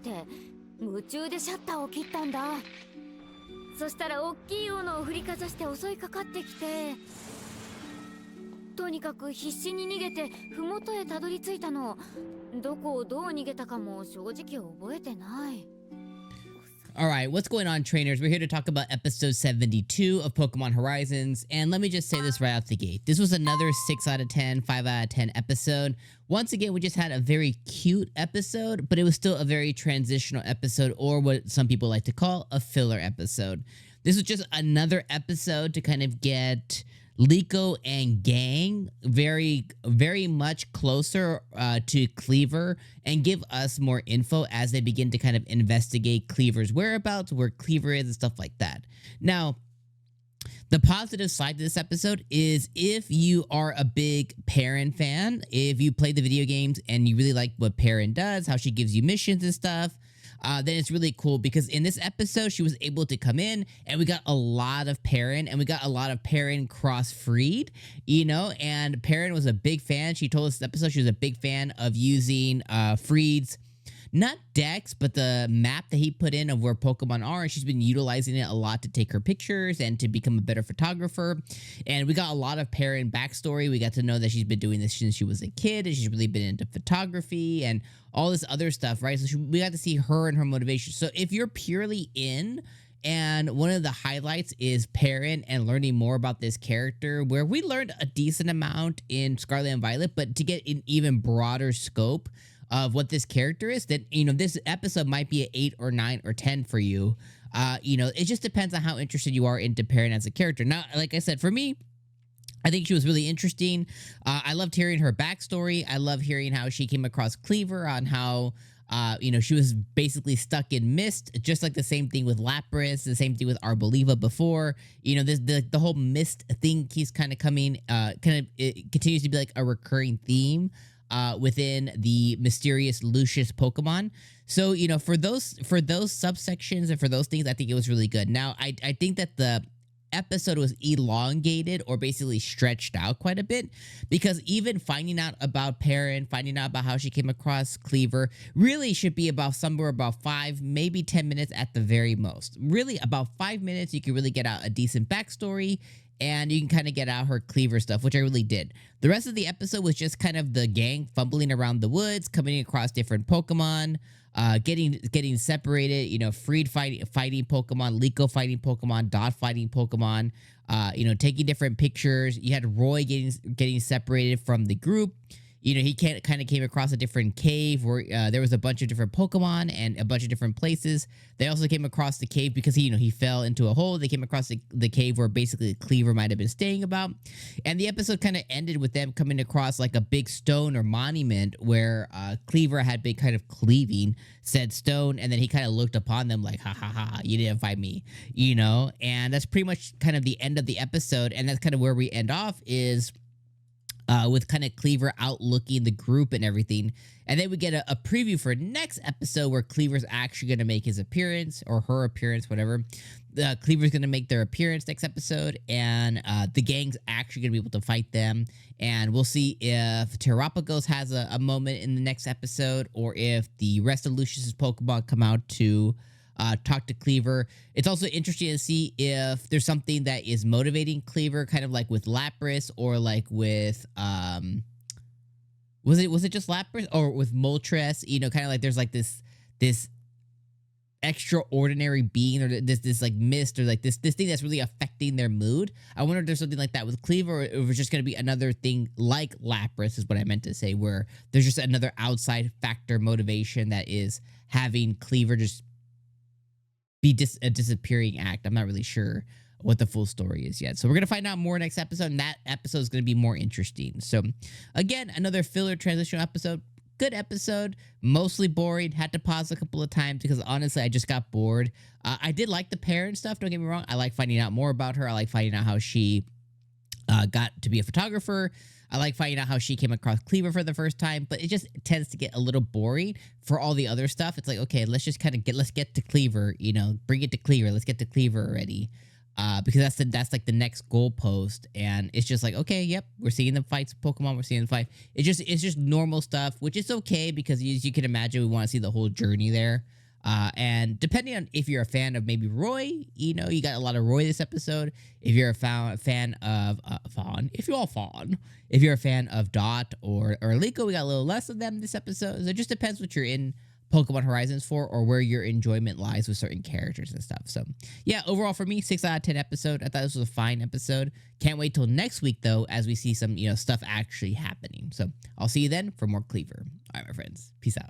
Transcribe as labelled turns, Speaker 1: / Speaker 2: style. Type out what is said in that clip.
Speaker 1: て夢中でシャッターを切ったんだ。そしたら大きい斧を振りかざして襲いかかってきて、とにかく必死に逃げて麓へたどり着いたの。どこをどう逃げたかも正直覚えてない。
Speaker 2: Alright, what's going on, trainers? We're here to talk about episode 72 of Pokemon Horizons, and let me just say this right out the gate. This was another 6 out of 10, 5 out of 10 episode. Once again, we just had a very cute episode, but it was still a very transitional episode, or what some people like to call a filler episode. This was just another episode to kind of get 𝐒𝐿𝐴 and gang very much closer to Kleavor and give us more info as they begin to kind of investigate Kleavor's whereabouts, where Kleavor is, and stuff like that. Now, the positive side to this episode is if you are a big Perrin fan, if you play the video games and you really like what Perrin does, how she gives you missions and stuff, then it's really cool because in this episode, she was able to come in and we got a lot of Perrin and we got a lot of Perrin cross-freed, you know, and Perrin was a big fan. She told us this episode she was a big fan of using Freed's, not Dex, but the map that he put in of where Pokemon are, and she's been utilizing it a lot to take her pictures and to become a better photographer. And we got a lot of Perrin backstory. We got to know that she's been doing this since she was a kid, and she's really been into photography and all this other stuff, right? So we got to see her and her motivation. So if you're purely in, and one of the highlights is Perrin and learning more about this character, where we learned a decent amount in Scarlet and Violet, but to get an even broader scope of what this character is, that, you know, this episode might be an 8 or 9 or 10 for you. You know, it just depends on how interested you are into Perrin as a character. Now, like I said, for me, I think she was really interesting. I loved hearing her backstory. I love hearing how she came across Kleavor, on how, you know, she was basically stuck in mist, just like the same thing with Lapras, the same thing with Arboliva before. You know, this the whole mist thing keeps kind of coming, it continues to be like a recurring theme within the mysterious Lucius Pokemon. So, you know, for those subsections and for those things, I think it was really good. Now, I think that the episode was elongated or basically stretched out quite a bit, because even finding out about Perrin, finding out about how she came across Kleavor, really should be about somewhere about 5, maybe 10 minutes at the very most. Really, about 5 minutes, you can really get out a decent backstory, and you can kind of get out her Kleavor stuff, which I really did. The rest of the episode was just kind of the gang fumbling around the woods, coming across different Pokemon, getting separated, you know, Freed fighting Pokemon, 𝐒𝐿𝐴 fighting Pokemon, Dot fighting Pokemon, you know, taking different pictures. You had Roy getting separated from the group. You know, he kind of came across a different cave where there was a bunch of different Pokemon and a bunch of different places. They also came across the cave because he fell into a hole. They came across the cave where basically Kleavor might have been staying about. And the episode kind of ended with them coming across like a big stone or monument where Kleavor had been kind of cleaving said stone. And then he kind of looked upon them like, ha ha ha, you didn't find me, you know? And that's pretty much kind of the end of the episode. And that's kind of where we end off, is with kind of Kleavor outlooking the group and everything. And then we get a preview for next episode where Kleavor's actually going to make his appearance, or her appearance, whatever. Kleavor's going to make their appearance next episode, and the gang's actually going to be able to fight them. And we'll see if Terrapagos has a moment in the next episode, or if the rest of Lucius's Pokemon come out to talk to Kleavor. It's also interesting to see if there's something that is motivating Kleavor, kind of like with Lapras, or like with was it just Lapras, or with Moltres? You know, kind of like there's like this extraordinary being, or this like mist, or like this thing that's really affecting their mood. I wonder if there's something like that with Kleavor, or if it's just going to be another thing like Lapras, is what I meant to say, where there's just another outside factor motivation that is having Kleavor just be a disappearing act. I'm not really sure what the full story is yet. So we're going to find out more next episode, and that episode is going to be more interesting. So again, another filler transitional episode. Good episode, mostly boring. Had to pause a couple of times because honestly, I just got bored. I did like the Perrin stuff, don't get me wrong. I like finding out more about her. I like finding out how she got to be a photographer. I like finding out how she came across Kleavor for the first time, but it just tends to get a little boring for all the other stuff. It's like, okay, let's just kind of let's get to Kleavor, you know, bring it to Kleavor. Let's get to Kleavor already. Because that's like the next goalpost, and it's just like, okay, yep, we're seeing them fight Pokemon, we're seeing them fight. It's just normal stuff, which is okay because as you can imagine, we want to see the whole journey there. And depending on if you're a fan of maybe Roy, you know, you got a lot of Roy this episode. If you're a fan of Fawn, if you're a fan of Dot or Liko, we got a little less of them this episode. So it just depends what you're in Pokemon Horizons for, or where your enjoyment lies with certain characters and stuff. So yeah, overall for me, 6 out of 10 episode. I thought this was a fine episode. Can't wait till next week though, as we see some, you know, stuff actually happening. So I'll see you then for more Kleavor. All right, my friends, peace out.